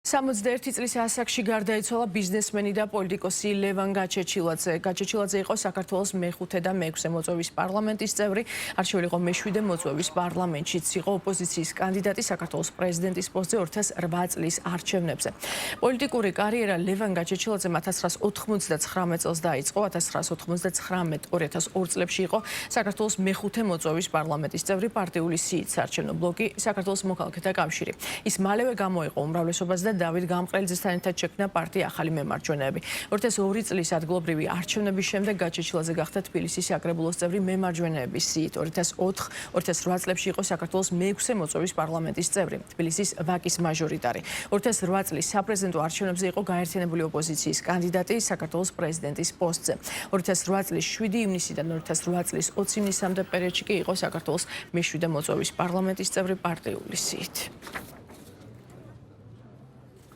61 წლის ასაკში გარდაიცვალა ბიზნესმენი და პოლიტიკოსი ლევან გაჩეჩილაძე. გაჩეჩილაძე იყო საქართველოს მეხუთე და მეექვსე მოწვევის პარლამენტის წევრი. არჩეული იყო მეშვიდე მოწვევის პარლამენტშიც. იყო ოპოზიციის კანდიდატი საქართველოს პრეზიდენტის პოსტზე 2008 წლის არჩევნებზე. პოლიტიკური კარიერა ლევან გაჩეჩილაძემ 1999 წელს დაიწყო. 1999-2002 წლებში იყო საქართველოს მეხუთე მოწვევის პარლამენტის წევრი, პარტიული სიით საარჩევნო ბლოკი საქართველოს მოქალაქეთა კავშირი. ის მალევე გამოიყო უმრავლესობას და დავით გამყრელიძესთან ერთად შექმნა პარტია ახალი მემარჯვენეები. 2002 წლის ადგილობრივი არჩევნების შემდეგ გაჩეჩილაძე გახდა თბილისის საკრებულოს წევრი მემარჯვენეების სიით. 2004-2008 წლებში იყო საქართველოს მეექვსე მოწვევის პარლამენტის წევრი, თბილისის ვაკის მაჟორიტარი. 2008 წლის საპრეზიდენტო არჩევნებზე იყო გაერთიანებული ოპოზიციის კანდიდატი საქართველოს პრეზიდენტის პოსტზე. 2008 წლის 7 ივნისიდან 2008 წლის 20 ივნისამდე პერიოდში კი იყო საქართველოს მეშვიდე მოწვევის პარლამენტის წევრი, პარტიული სიით.